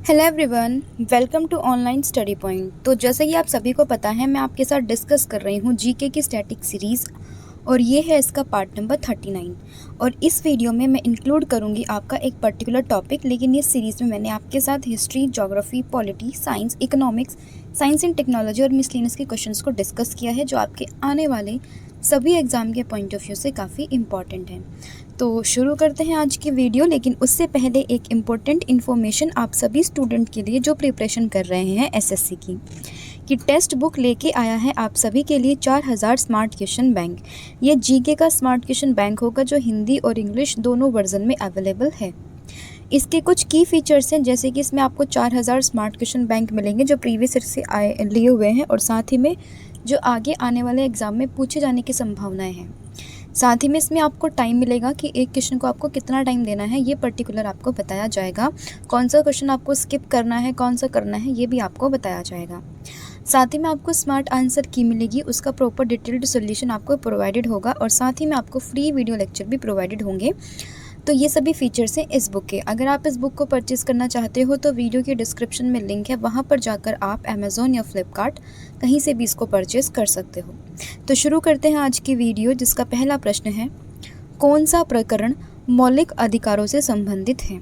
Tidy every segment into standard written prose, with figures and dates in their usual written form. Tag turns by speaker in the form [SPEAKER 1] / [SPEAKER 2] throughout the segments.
[SPEAKER 1] Hello everyone, welcome to online study point. तो जैसे कि आप सभी को पता है, मैं आपके साथ डिस्कस कर रही हूँ जीके की स्टैटिक सीरीज़ और ये है इसका पार्ट नंबर 39। और इस वीडियो में मैं इंक्लूड करूँगी आपका एक पर्टिकुलर टॉपिक, लेकिन इस सीरीज़ में मैंने आपके साथ history, geography, polity, science, economics, science and technology और मिसलेनियस के क्वेश्चंस को डिस्कस किया है, जो आपके आने वाले सभी एग्ज़ाम के पॉइंट ऑफ व्यू से काफ़ी इंपॉर्टेंट है। तो शुरू करते हैं आज की वीडियो, लेकिन उससे पहले एक इम्पोर्टेंट इन्फॉर्मेशन आप सभी स्टूडेंट के लिए जो प्रिपरेशन कर रहे हैं एसएससी की, कि टेक्स्ट बुक लेके आया है आप सभी के लिए 4000 स्मार्ट क्वेश्चन बैंक। ये जीके का स्मार्ट क्वेश्चन बैंक होगा, जो हिंदी और इंग्लिश दोनों वर्जन में अवेलेबल है। इसके कुछ की फीचर्स हैं, जैसे कि इसमें आपको 4000 स्मार्ट क्वेश्चन बैंक मिलेंगे जो प्रीवियस ईयर से लिए हुए हैं, और साथ ही में जो आगे आने वाले एग्ज़ाम में पूछे जाने की संभावनाएं हैं। साथ ही में इसमें आपको टाइम मिलेगा कि एक क्वेश्चन को आपको कितना टाइम देना है, ये पर्टिकुलर आपको बताया जाएगा। कौन सा क्वेश्चन आपको स्किप करना है, कौन सा करना है, ये भी आपको बताया जाएगा। साथ ही में आपको स्मार्ट आंसर की मिलेगी, उसका प्रॉपर डिटेल्ड सोल्यूशन आपको प्रोवाइडेड होगा, और साथ ही में आपको फ्री वीडियो लेक्चर भी प्रोवाइडेड होंगे। तो ये सभी फीचर्स हैं इस बुक के। अगर आप इस बुक को परचेज़ करना चाहते हो तो वीडियो के डिस्क्रिप्शन में लिंक है, वहाँ पर जाकर आप अमेज़ॉन या फ्लिपकार्ट कहीं से भी इसको परचेज़ कर सकते हो। तो शुरू करते हैं आज की वीडियो, जिसका पहला प्रश्न है, कौन सा प्रकरण मौलिक अधिकारों से संबंधित है।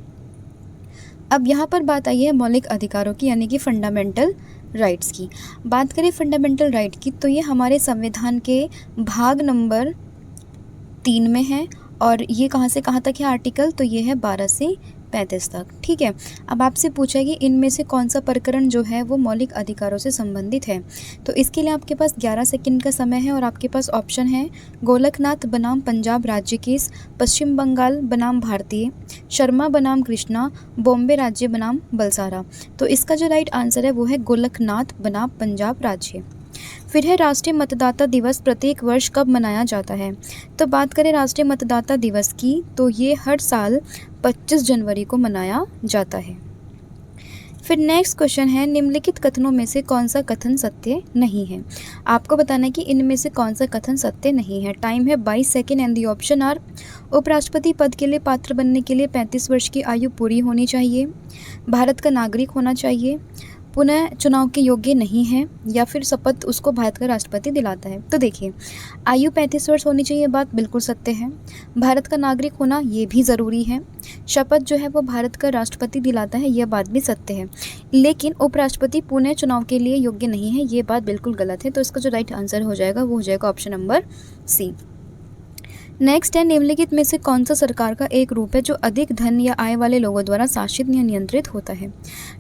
[SPEAKER 1] अब यहाँ पर बात आई है मौलिक अधिकारों की, यानी कि फंडामेंटल राइट्स की। बात करें फंडामेंटल राइट की, तो ये हमारे संविधान के भाग नंबर 3 में है, और ये कहाँ से कहाँ तक है आर्टिकल, तो ये है 12 से 35 तक। ठीक है। अब आपसे पूछा है कि इनमें से कौन सा प्रकरण जो है वो मौलिक अधिकारों से संबंधित है। तो इसके लिए आपके पास 11 सेकंड का समय है, और आपके पास ऑप्शन है गोलकनाथ बनाम पंजाब राज्य केस, पश्चिम बंगाल बनाम भारतीय, शर्मा बनाम कृष्णा, बॉम्बे राज्य बनाम बलसारा। तो इसका जो राइट आंसर है वो है गोलकनाथ बनाम पंजाब राज्य। फिर है राष्ट्रीय मतदाता दिवस प्रत्येक वर्ष कब मनाया जाता है। तो बात करें राष्ट्रीय मतदाता दिवस की, तो ये हर साल 25 जनवरी को मनाया जाता है। फिर नेक्स्ट क्वेश्चन है, निम्नलिखित कथनों में से कौन सा कथन सत्य नहीं है। आपको बताना है कि इनमें से कौन सा कथन सत्य नहीं है। टाइम है 22 second and the option are, उपराष्ट्रपति पद के लिए पात्र बनने के लिए 35 वर्ष की आयु पूरी होनी चाहिए, भारत का नागरिक होना चाहिए, पुनः चुनाव के योग्य नहीं है, या फिर शपथ उसको भारत का राष्ट्रपति दिलाता है। तो देखिए, आयु 35 वर्ष होनी चाहिए, बात बिल्कुल सत्य है। भारत का नागरिक होना ये भी ज़रूरी है। शपथ जो है वो भारत का राष्ट्रपति दिलाता है, यह बात भी सत्य है। लेकिन उपराष्ट्रपति पुनः चुनाव के लिए योग्य नहीं है, ये बात बिल्कुल गलत है। तो इसका जो राइट आंसर हो जाएगा वो हो जाएगा ऑप्शन नंबर सी। नेक्स्ट है, निम्नलिखित में से कौन सा सरकार का एक रूप है जो अधिक धन या आय वाले लोगों द्वारा शासित या नियंत्रित होता है।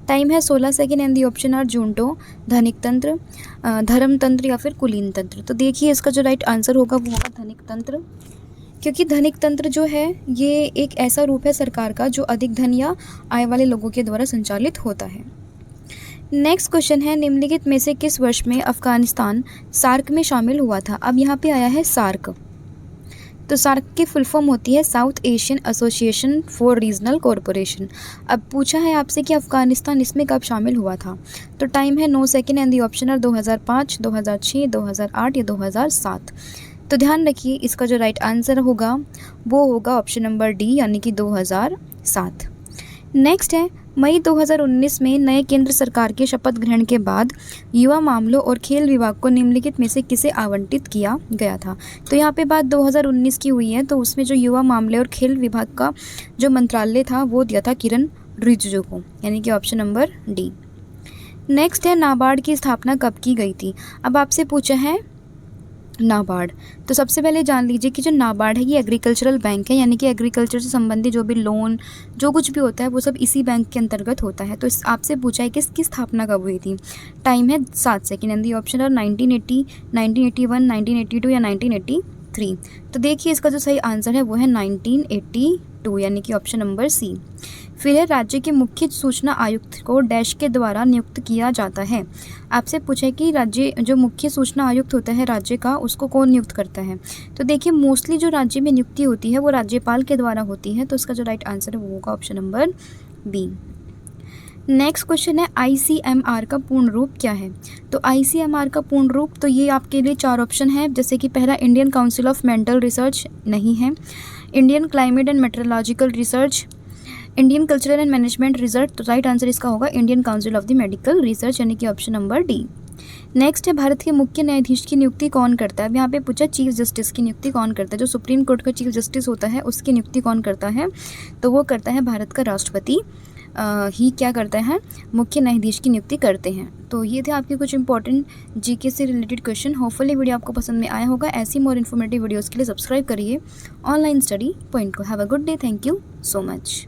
[SPEAKER 1] टाइम है 16 second and the option are junto, धनिक तंत्र, धर्म तंत्र या फिर कुलीन तंत्र। तो देखिए, इसका जो राइट आंसर होगा वो होगा धनिक तंत्र, क्योंकि धनिक तंत्र जो है ये एक ऐसा रूप है सरकार का जो अधिक धन या आय वाले लोगों के द्वारा संचालित होता है। नेक्स्ट क्वेश्चन है, निम्नलिखित में से किस वर्ष में अफगानिस्तान सार्क में शामिल हुआ था। अब यहाँ पे आया है सार्क। तो सार्क की फुल फॉर्म होती है south Asian association for regional corporation. अब पूछा है आपसे कि अफगानिस्तान इसमें कब शामिल हुआ था। तो टाइम है 9 second and the option are 2005, 2006, 2008 या 2007। तो ध्यान रखिए, इसका जो राइट आंसर होगा वो होगा ऑप्शन नंबर डी, यानी कि 2007। नेक्स्ट है, मई 2019 में नए केंद्र सरकार के शपथ ग्रहण के बाद युवा मामलों और खेल विभाग को निम्नलिखित में से किसे आवंटित किया गया था। तो यहाँ पे बात 2019 की हुई है, तो उसमें जो युवा मामले और खेल विभाग का जो मंत्रालय था वो दिया था किरण रिजिजू को, यानी कि ऑप्शन नंबर डी। नेक्स्ट है, नाबार्ड की स्थापना कब की गई थी। अब आपसे पूछा है नाबार्ड। तो सबसे पहले जान लीजिए कि जो नाबार्ड है ये एग्रीकल्चरल बैंक है, यानी कि एग्रीकल्चर से संबंधित जो भी लोन जो कुछ भी होता है वो सब इसी बैंक के अंतर्गत होता है। तो आपसे पूछा है कि इसकी स्थापना कब हुई थी। टाइम है 7 second and the option are 1980, 1981, 1982 या 1983। तो देखिए, इसका जो सही आंसर है वो है 1982, यानी कि ऑप्शन नंबर सी। फिर है, राज्य के मुख्य सूचना आयुक्त को डैश के द्वारा नियुक्त किया जाता है। आपसे पूछे कि राज्य जो मुख्य सूचना आयुक्त होता है राज्य का, उसको कौन नियुक्त करता है। तो देखिए, मोस्टली जो राज्य में नियुक्ति होती है वो राज्यपाल के द्वारा होती है। तो इसका जो राइट आंसर है वो होगा option number B. Next question है, ICMR का पूर्ण रूप क्या है। तो ICMR का पूर्ण रूप, तो ये आपके लिए 4 ऑप्शन है, जैसे कि पहला Indian council of mental research नहीं है, Indian climate and metrological research, Indian cultural and management research, तो राइट आंसर इसका होगा Indian council of the medical research, यानी कि ऑप्शन नंबर डी। नेक्स्ट है, भारत के मुख्य न्यायाधीश की नियुक्ति कौन करता है। अब यहाँ पे पूछा चीफ जस्टिस की नियुक्ति कौन करता है। जो सुप्रीम कोर्ट का चीफ जस्टिस होता है उसकी नियुक्ति कौन करता है, तो वो करता है भारत का राष्ट्रपति ही क्या करता है, मुख्य न्यायाधीश की नियुक्ति करते हैं। तो ये थे आपके कुछ इंपॉर्टेंट जीके से रिलेटेड क्वेश्चन। होपफुली वीडियो आपको पसंद में आया होगा। ऐसी मोर इन्फॉर्मेटिव वीडियोज़ के लिए सब्सक्राइब करिए ऑनलाइन स्टडी पॉइंट को। Have a good day, thank you so much.